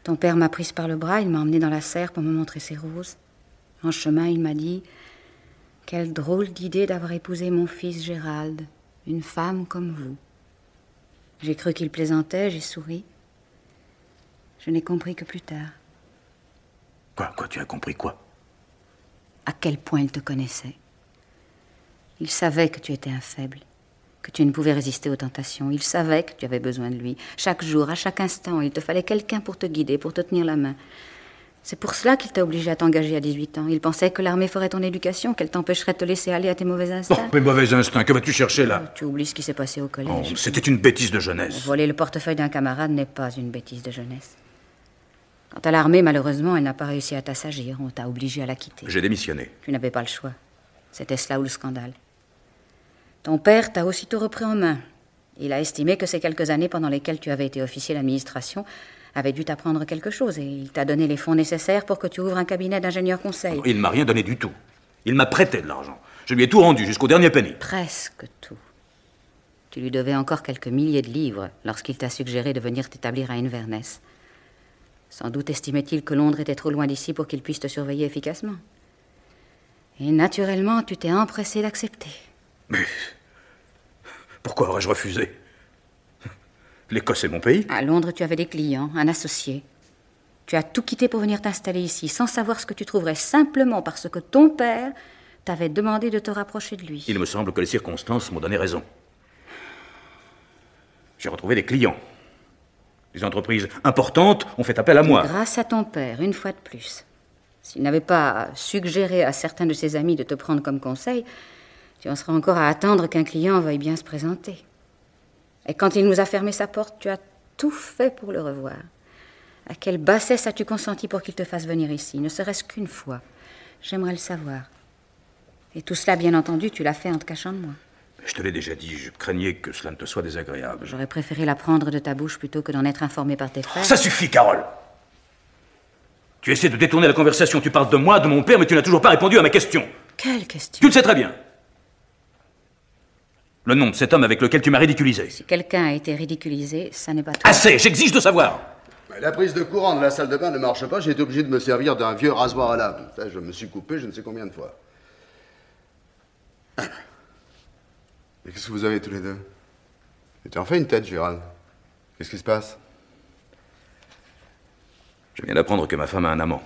Ton père m'a prise par le bras, il m'a emmenée dans la serre pour me montrer ses roses. En chemin, il m'a dit « Quelle drôle d'idée d'avoir épousé mon fils Gérald, une femme comme vous. » J'ai cru qu'il plaisantait, j'ai souri. Je n'ai compris que plus tard. Quoi, tu as compris quoi? À quel point il te connaissait. Il savait que tu étais un faible, que tu ne pouvais résister aux tentations. Il savait que tu avais besoin de lui. Chaque jour, à chaque instant, il te fallait quelqu'un pour te guider, pour te tenir la main. C'est pour cela qu'il t'a obligé à t'engager à 18 ans. Il pensait que l'armée ferait ton éducation, qu'elle t'empêcherait de te laisser aller à tes mauvais instincts. Bon, mes mauvais instincts, que vas-tu chercher là? Tu oublies ce qui s'est passé au collège. Oh, c'était une bêtise de jeunesse. Voler le portefeuille d'un camarade n'est pas une bêtise de jeunesse. Quant à l'armée, malheureusement, elle n'a pas réussi à t'assagir. On t'a obligé à la quitter. J'ai démissionné. Tu n'avais pas le choix. C'était cela ou le scandale. Ton père t'a aussitôt repris en main. Il a estimé que ces quelques années pendant lesquelles tu avais été officier d'administration avaient dû t'apprendre quelque chose et il t'a donné les fonds nécessaires pour que tu ouvres un cabinet d'ingénieur conseil. Il ne m'a rien donné du tout. Il m'a prêté de l'argent. Je lui ai tout rendu, jusqu'au dernier penny. Presque tout. Tu lui devais encore quelques milliers de livres lorsqu'il t'a suggéré de venir t'établir à Inverness. Sans doute estimait-il que Londres était trop loin d'ici pour qu'il puisse te surveiller efficacement. Et naturellement, tu t'es empressé d'accepter. Mais pourquoi aurais-je refusé? L'Écosse est mon pays. À Londres, tu avais des clients, un associé. Tu as tout quitté pour venir t'installer ici, sans savoir ce que tu trouverais, simplement parce que ton père t'avait demandé de te rapprocher de lui. Il me semble que les circonstances m'ont donné raison. J'ai retrouvé des clients. Les entreprises importantes ont fait appel à moi. Grâce à ton père, une fois de plus. S'il n'avait pas suggéré à certains de ses amis de te prendre comme conseil, tu en seras encore à attendre qu'un client veuille bien se présenter. Et quand il nous a fermé sa porte, tu as tout fait pour le revoir. À quelle bassesse as-tu consenti pour qu'il te fasse venir ici, ne serait-ce qu'une fois? J'aimerais le savoir. Et tout cela, bien entendu, tu l'as fait en te cachant de moi. Je te l'ai déjà dit, je craignais que cela ne te soit désagréable. J'aurais préféré l'apprendre de ta bouche plutôt que d'en être informé par tes frères. Ça suffit, Carole! Tu essaies de détourner la conversation. Tu parles de moi, de mon père, mais tu n'as toujours pas répondu à ma question. Quelle question? Tu le sais très bien. Le nom de cet homme avec lequel tu m'as ridiculisé. Si quelqu'un a été ridiculisé, ça n'est pas toi. Assez! J'exige de savoir! La prise de courant de la salle de bain ne marche pas, j'ai été obligé de me servir d'un vieux rasoir à lame. Ça, je me suis coupé je ne sais combien de fois. Mais qu'est-ce que vous avez tous les deux? Tu en fais une tête, Gérald. Qu'est-ce qui se passe? Je viens d'apprendre que ma femme a un amant.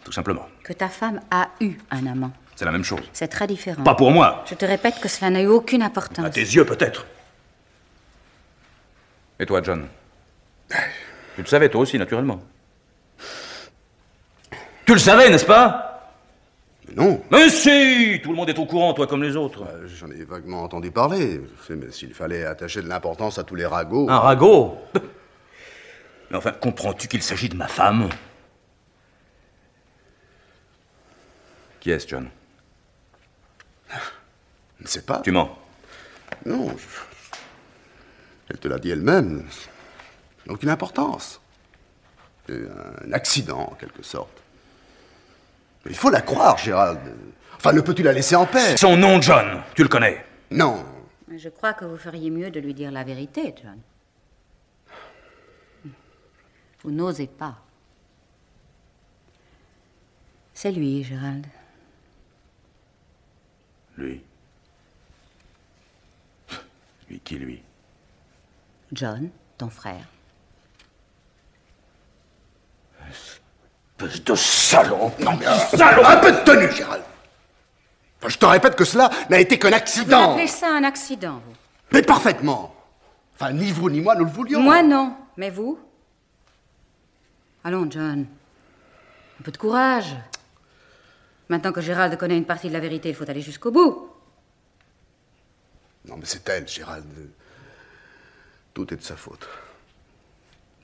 Tout simplement. Que ta femme a eu un amant. C'est la même chose. C'est très différent. Pas pour moi. Je te répète que cela n'a eu aucune importance. À tes yeux, peut-être. Et toi, John? Tu le savais, toi aussi, naturellement. Tu le savais, n'est-ce pas? Non. Mais si! Tout le monde est au courant, toi comme les autres. J'en ai vaguement entendu parler. Mais s'il fallait attacher de l'importance à tous les ragots... Un ragot? Mais enfin, comprends-tu qu'il s'agit de ma femme? Qui est-ce, John? Je ne sais pas. Tu mens. Non. Elle te l'a dit elle-même. Aucune importance. C'est un accident, en quelque sorte. Mais il faut la croire, Gérald. Enfin, ne peux-tu la laisser en paix? Son nom, John, tu le connais. Non. Je crois que vous feriez mieux de lui dire la vérité, John. Vous n'osez pas. C'est lui, Gérald. Lui? Lui qui, lui? John, ton frère. Espèce de salaud! Non, mais salaud! Un peu de tenue, Gérald. Enfin, je te répète que cela n'a été qu'un Vous accident. appelez ça un accident, vous? Mais parfaitement. Enfin, ni vous ni moi nous le voulions. Moi, non. Mais vous? Allons, John. Un peu de courage. Maintenant que Gérald connaît une partie de la vérité, il faut aller jusqu'au bout. Non, mais c'est elle, Gérald. Tout est de sa faute.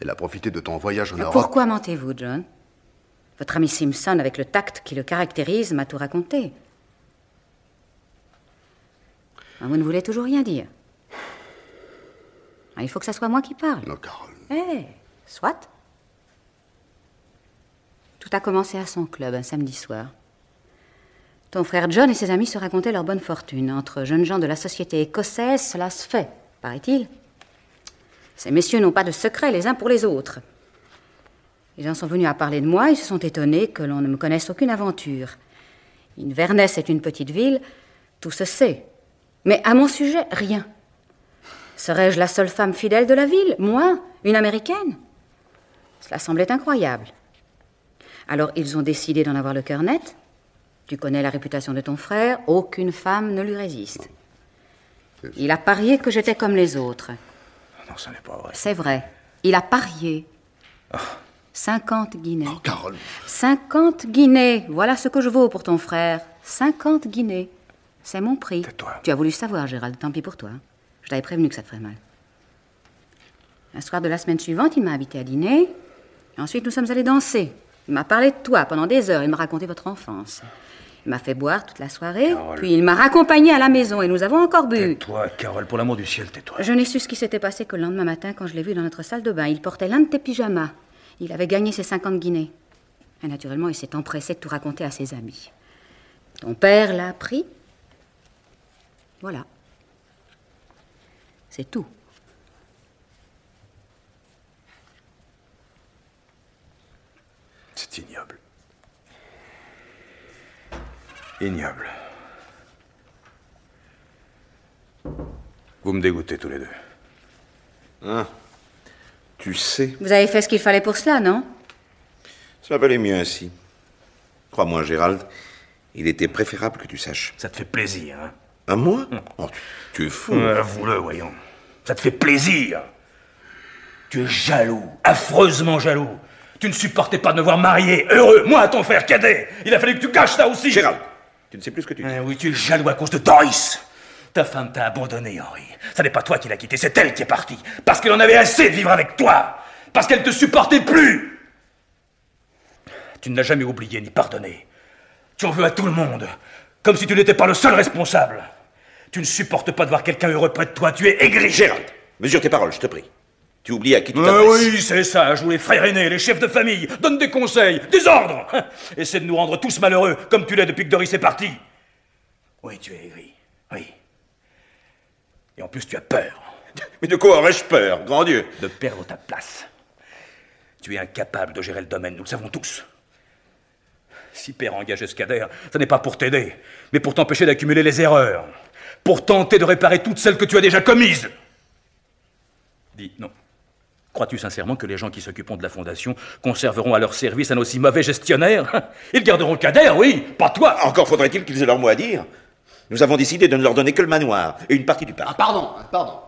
Elle a profité de ton voyage en Europe. Pourquoi mentez-vous, John? Votre ami Simpson, avec le tact qui le caractérise, m'a tout raconté. Ah, vous ne voulez toujours rien dire. Ah, il faut que ça soit moi qui parle. Non, Carole. Soit. Tout a commencé à son club, un samedi soir. Ton frère John et ses amis se racontaient leur bonne fortune. Entre jeunes gens de la société écossaise, cela se fait, paraît-il. Ces messieurs n'ont pas de secret les uns pour les autres. Les gens sont venus à parler de moi et se sont étonnés que l'on ne me connaisse aucune aventure. Inverness est une petite ville, tout se sait. Mais à mon sujet, rien. Serais-je la seule femme fidèle de la ville? Moi, une Américaine? Cela semblait incroyable. Alors ils ont décidé d'en avoir le cœur net. Tu connais la réputation de ton frère, aucune femme ne lui résiste. Il a parié que j'étais comme les autres. Non, ça n'est pas vrai. C'est vrai. Il a parié. 50 guinées. Oh, Carole. 50 guinées. Voilà ce que je vaux pour ton frère. 50 guinées. C'est mon prix. Tais-toi. Tu as voulu savoir, Gérald. Tant pis pour toi. Je t'avais prévenu que ça te ferait mal. Un soir de la semaine suivante, il m'a invité à dîner. Et ensuite, nous sommes allés danser. Il m'a parlé de toi pendant des heures. Il m'a raconté votre enfance. Il m'a fait boire toute la soirée. Carole. Puis il m'a raccompagné à la maison et nous avons encore bu. Tais-toi, Carole, pour l'amour du ciel, tais-toi. Je n'ai su ce qui s'était passé que le lendemain matin quand je l'ai vu dans notre salle de bain. Il portait l'un de tes pyjamas. Il avait gagné ses 50 guinées. Et naturellement, il s'est empressé de tout raconter à ses amis. Ton père l'a appris. Voilà. C'est tout. C'est ignoble. Ignoble. Vous me dégoûtez tous les deux. Ah, tu sais, Vous avez fait ce qu'il fallait pour cela, non? ça va aller mieux ainsi. Crois-moi, Gérald, il était préférable que tu saches. Ça te fait plaisir, hein? À moi? Oh, tu es fou. Avoue-le, voyons. Ça te fait plaisir. Tu es jaloux, affreusement jaloux. Tu ne supportais pas de me voir marié, heureux, moi à ton frère cadet. Il a fallu que tu caches ça aussi. Gérald, tu ne sais plus ce que tu dis. Oui, tu es jaloux à cause de Doris. Ta femme t'a abandonné, Henri. Ça n'est pas toi qui l'as quitté, c'est elle qui est partie. Parce qu'elle en avait assez de vivre avec toi. Parce qu'elle te supportait plus. Tu ne l'as jamais oublié ni pardonné. Tu en veux à tout le monde. Comme si tu n'étais pas le seul responsable. Tu ne supportes pas de voir quelqu'un heureux près de toi. Tu es aigri. Gérald, mesure tes paroles, je te prie. Tu oublies à qui tu t'adresses. Oui, c'est ça. Joue les frères aînés, les chefs de famille. Donne des conseils, des ordres. Essaie de nous rendre tous malheureux, comme tu l'es depuis que Doris est parti. Oui, tu es aigri. Oui. Et en plus, tu as peur. Mais de quoi aurais-je peur, grand Dieu? De perdre ta place. Tu es incapable de gérer le domaine, nous le savons tous. Si père a engagé Scader, ce n'est pas pour t'aider, mais pour t'empêcher d'accumuler les erreurs. Pour tenter de réparer toutes celles que tu as déjà commises. Dis, non. Crois-tu sincèrement que les gens qui s'occuperont de la fondation conserveront à leur service un aussi mauvais gestionnaire? Ils garderont Kader, oui, pas toi. Encore faudrait-il qu'ils aient leur mot à dire. Nous avons décidé de ne leur donner que le manoir et une partie du parc. Ah, pardon.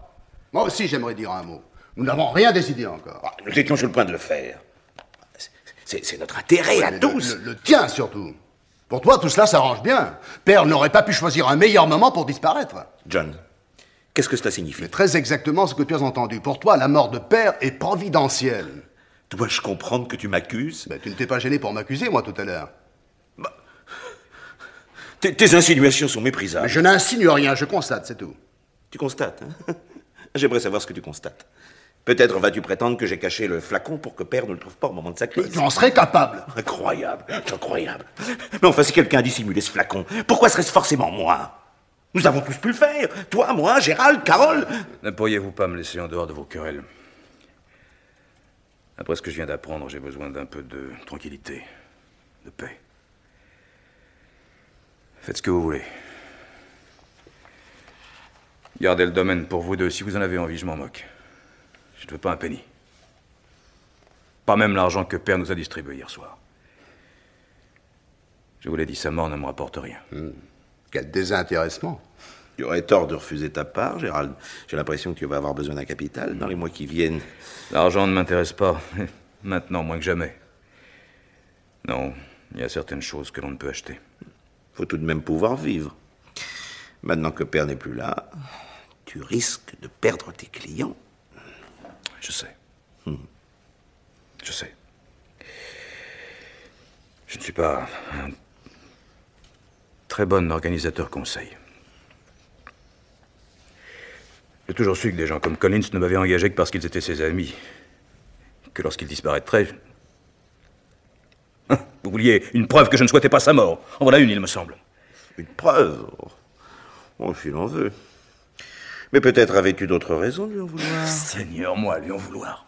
Moi aussi, j'aimerais dire un mot. Nous n'avons rien décidé encore. Ah, nous étions sur le point de le faire. C'est notre intérêt à tous. Le tien, surtout. Pour toi, tout cela s'arrange bien. Père n'aurait pas pu choisir un meilleur moment pour disparaître. John, qu'est-ce que cela signifie? C'est très exactement ce que tu as entendu. Pour toi, la mort de Père est providentielle. Dois-je comprendre que tu m'accuses? Mais tu ne t'es pas gêné pour m'accuser, moi, tout à l'heure. Tes insinuations sont méprisables. Mais je n'insinue rien, je constate, c'est tout. Tu constates, hein? J'aimerais savoir ce que tu constates. Peut-être vas-tu prétendre que j'ai caché le flacon pour que Père ne le trouve pas au moment de sa crise. Tu en serais capable. Incroyable, incroyable. Mais enfin, si quelqu'un a dissimulé ce flacon, pourquoi serait-ce forcément moi? Nous avons tous pu le faire. Toi, moi, Gérald, Carole. Ne pourriez-vous pas me laisser en dehors de vos querelles? Après ce que je viens d'apprendre, j'ai besoin d'un peu de tranquillité, de paix. Faites ce que vous voulez. Gardez le domaine pour vous deux. Si vous en avez envie, je m'en moque. Je ne veux pas un penny. Pas même l'argent que Père nous a distribué hier soir. Je vous l'ai dit, sa mort ne me rapporte rien. Quel désintéressement. Tu aurais tort de refuser ta part, Gérald. J'ai l'impression que tu vas avoir besoin d'un capital dans les mois qui viennent. L'argent ne m'intéresse pas. Maintenant, moins que jamais. Non, il y a certaines choses que l'on ne peut acheter. Faut tout de même pouvoir vivre. Maintenant que Père n'est plus là, tu risques de perdre tes clients. Je sais. Je sais. Je ne suis pas un très bon organisateur conseil. J'ai toujours su que des gens comme Collins ne m'avaient engagé que parce qu'ils étaient ses amis. Que lorsqu'il disparaîtrait... Vous vouliez une preuve que je ne souhaitais pas sa mort. En voilà une, il me semble. Une preuve? Oh, s'il en veut. Mais peut-être avais-tu d'autres raisons de lui en vouloir? Seigneur, moi, lui en vouloir.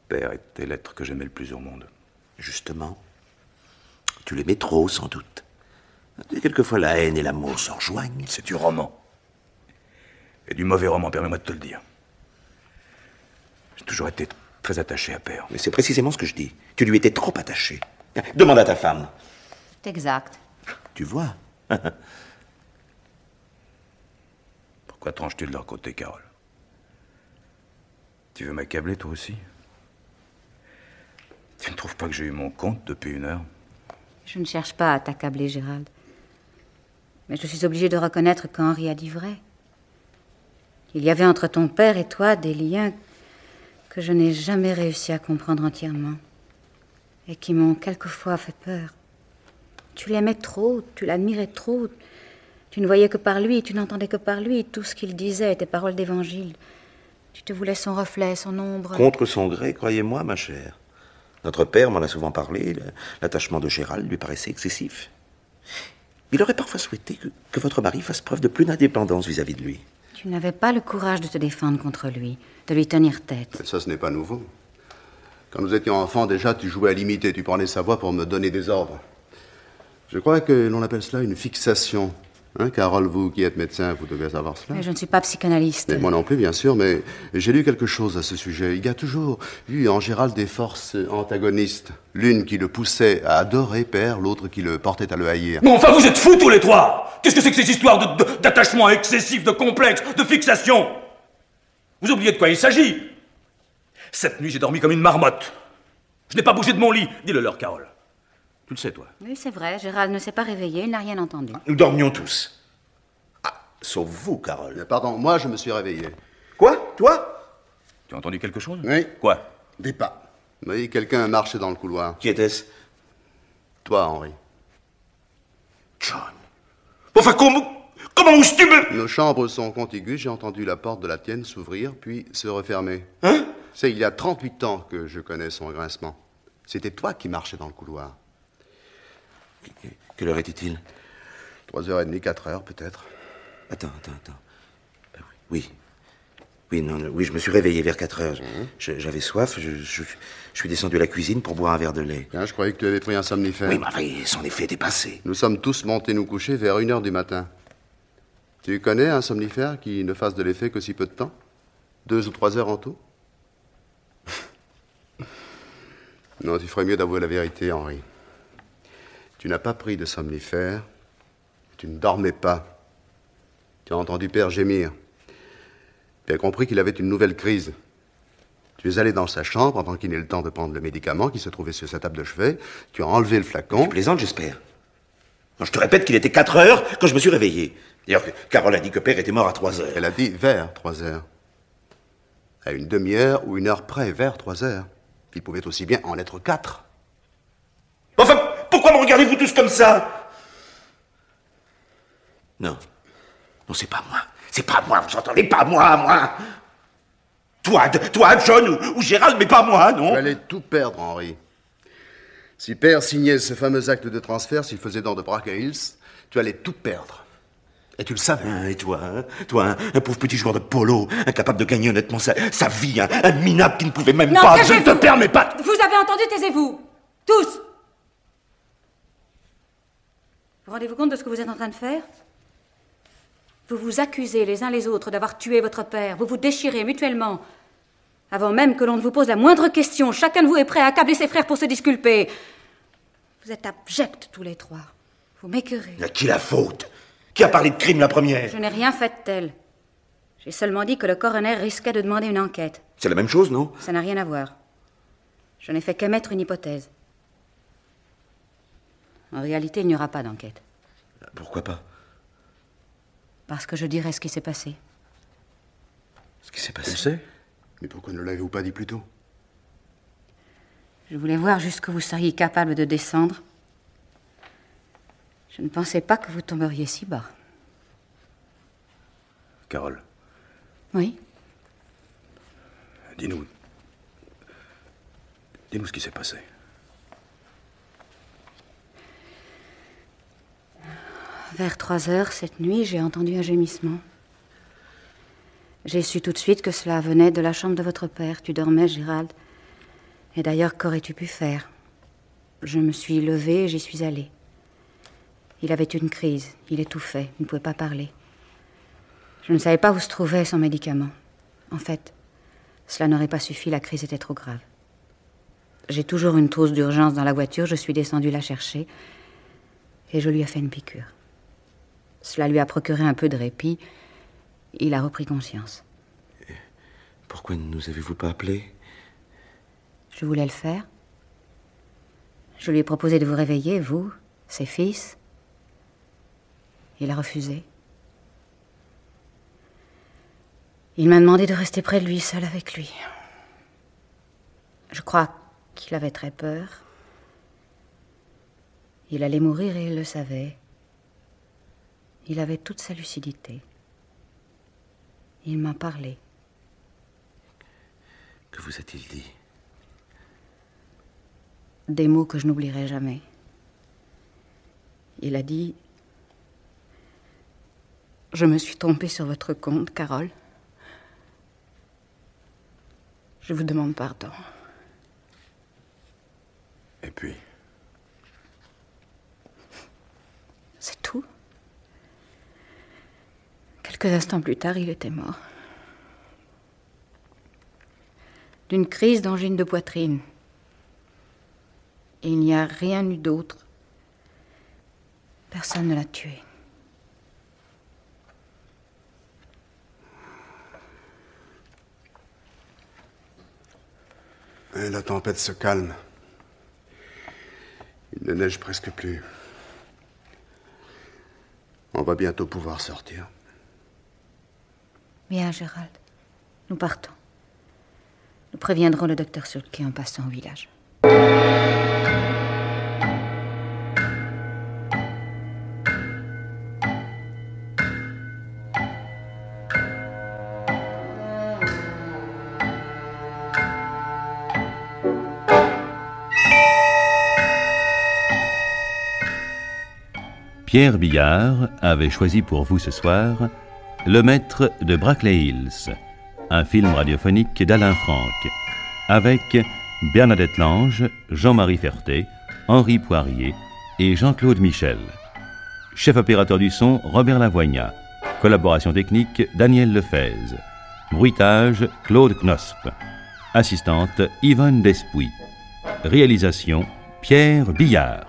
Père était l'être que j'aimais le plus au monde. Justement. Tu l'aimais trop, sans doute. Et quelquefois, la haine et l'amour se rejoignent. C'est du roman. Et du mauvais roman, permets-moi de te le dire. J'ai toujours été très attaché à Père. Mais c'est précisément ce que je dis. Tu lui étais trop attaché. Demande à ta femme. C'est exact. Tu vois. Pourquoi tranches-tu de leur côté, Carole? Tu veux m'accabler, toi aussi? Tu ne trouves pas que j'ai eu mon compte depuis 1 heure? Je ne cherche pas à t'accabler, Gérald. Mais je suis obligée de reconnaître qu'Henri a dit vrai. Il y avait entre ton père et toi des liens que je n'ai jamais réussi à comprendre entièrement et qui m'ont quelquefois fait peur. Tu l'aimais trop, tu l'admirais trop. Tu ne voyais que par lui, tu n'entendais que par lui. Tout ce qu'il disait était parole d'évangile. Tu te voulais son reflet, son ombre. Contre son gré, croyez-moi, ma chère. Notre père m'en a souvent parlé. L'attachement de Gérald lui paraissait excessif. Il aurait parfois souhaité que votre mari fasse preuve de plus d'indépendance vis-à-vis de lui. Tu n'avais pas le courage de te défendre contre lui, de lui tenir tête. Mais ça, ce n'est pas nouveau. Quand nous étions enfants, déjà, tu jouais à l'imiter. Tu prenais sa voix pour me donner des ordres. Je crois que l'on appelle cela une fixation. Hein, Carole, vous qui êtes médecin, vous devez savoir cela. Mais je ne suis pas psychanalyste. Et moi non plus, bien sûr, mais j'ai lu quelque chose à ce sujet. Il y a toujours eu en Gérald des forces antagonistes. L'une qui le poussait à adorer Père, l'autre qui le portait à le haïr. Mais enfin, vous êtes fous tous les trois! Qu'est-ce que c'est que ces histoires d'attachement excessif, de complexe, de fixation? Vous oubliez de quoi il s'agit? Cette nuit, j'ai dormi comme une marmotte. Je n'ai pas bougé de mon lit. Dis-le leur, Carole. Tu le sais, toi. Oui, c'est vrai, Gérald ne s'est pas réveillé, il n'a rien entendu. Nous dormions tous. Ah, sauf vous, Carole. Pardon, moi je me suis réveillé. Quoi? Toi? Tu as entendu quelque chose? Oui. Quoi? Des pas. Oui, quelqu'un marchait dans le couloir. Qui était-ce? Toi, Henri. John. Enfin, comment oses-tu me... Nos chambres sont contiguës, j'ai entendu la porte de la tienne s'ouvrir, puis se refermer. Hein? C'est il y a 38 ans que je connais son grincement. C'était toi qui marchais dans le couloir. Quelle heure était-il? 3h30, 4h peut-être. Attends. Oui, je me suis réveillé vers 4h. J'avais soif, je suis descendu à la cuisine pour boire un verre de lait. Bien, je croyais que tu avais pris un somnifère. Oui, mais enfin, son effet était passé. Nous sommes tous montés nous coucher vers 1h du matin. Tu connais un somnifère qui ne fasse de l'effet que si peu de temps? 2 ou 3 heures en tout? Non, tu ferais mieux d'avouer la vérité, Henri. Tu n'as pas pris de somnifère. Tu ne dormais pas. Tu as entendu Père gémir. Tu as compris qu'il avait une nouvelle crise. Tu es allé dans sa chambre pendant qu'il n'ait le temps de prendre le médicament qui se trouvait sur sa table de chevet. Tu as enlevé le flacon. Tu plaisantes, j'espère. Non, je te répète qu'il était 4 heures quand je me suis réveillé. D'ailleurs, Carole a dit que Père était mort à 3 heures. Elle a dit vers 3 heures. À une demi-heure ou une heure près, vers 3 heures. Il pouvait aussi bien en être 4. Enfin, pourquoi me regardez-vous tous comme ça? Non. Non, c'est pas moi. C'est pas moi, vous entendez? Pas moi. Toi, John ou Gérald, mais pas moi, non? Tu allais tout perdre, Henri. Si Père signait ce fameux acte de transfert, s'il faisait don de Brackleigh Hills, tu allais tout perdre. Et tu le savais. Et toi, un pauvre petit joueur de polo, incapable de gagner honnêtement sa vie, un minable qui ne pouvait même non, pas... Je ne te permets pas... Vous avez entendu, taisez-vous. Tous. Vous rendez-vous compte de ce que vous êtes en train de faire? Vous vous accusez les uns les autres d'avoir tué votre père. Vous vous déchirez mutuellement. Avant même que l'on ne vous pose la moindre question, chacun de vous est prêt à accabler ses frères pour se disculper. Vous êtes abjects tous les trois. Vous m'écœurez. À qui la faute? Qui a parlé de crime la première? Je n'ai rien fait de tel. J'ai seulement dit que le coroner risquait de demander une enquête. C'est la même chose, non? Ça n'a rien à voir. Je n'ai fait qu'émettre une hypothèse. En réalité, il n'y aura pas d'enquête. Pourquoi pas? Parce que je dirai ce qui s'est passé. Ce qui s'est Tu passé? le sais? Mais pourquoi ne l'avez-vous pas dit plus tôt? Je voulais voir jusqu'où vous seriez capable de descendre. Je ne pensais pas que vous tomberiez si bas. Carole, Oui? dis-nous ce qui s'est passé. Vers 3 heures, cette nuit, j'ai entendu un gémissement. J'ai su tout de suite que cela venait de la chambre de votre père. Tu dormais, Gérald. Et d'ailleurs, qu'aurais-tu pu faire? Je me suis levée et j'y suis allée. Il avait une crise. Il étouffait. Il ne pouvait pas parler. Je ne savais pas où se trouvait son médicament. En fait, cela n'aurait pas suffi. La crise était trop grave. J'ai toujours une trousse d'urgence dans la voiture. Je suis descendue la chercher et je lui ai fait une piqûre. Cela lui a procuré un peu de répit. Il a repris conscience. Pourquoi ne nous avez-vous pas appelés? Je voulais le faire. Je lui ai proposé de vous réveiller, vous, ses fils. Il a refusé. Il m'a demandé de rester près de lui, seul avec lui. Je crois qu'il avait très peur. Il allait mourir et il le savait. Il avait toute sa lucidité. Il m'a parlé. Que vous a-t-il dit? Des mots que je n'oublierai jamais. Il a dit... Je me suis trompée sur votre compte, Carole. Je vous demande pardon. Et puis? C'est tout. Quelques instants plus tard, il était mort. D'une crise d'angine de poitrine. Et il n'y a rien eu d'autre. Personne ne l'a tué. Et la tempête se calme. Il ne neige presque plus. On va bientôt pouvoir sortir. Bien, Gérald. Nous partons. Nous préviendrons le docteur Sulke en passant au village. Pierre Billard avait choisi pour vous ce soir Le Maître de Brackleigh Hills, un film radiophonique d'Alain Franck, avec Bernadette Lange, Jean-Marie Ferté, Henri Poirier et Jean-Claude Michel. Chef opérateur du son, Robert Lavoignat. Collaboration technique, Daniel Lefez. Bruitage, Claude Knosp. Assistante, Yvonne Despuy. Réalisation, Pierre Billard.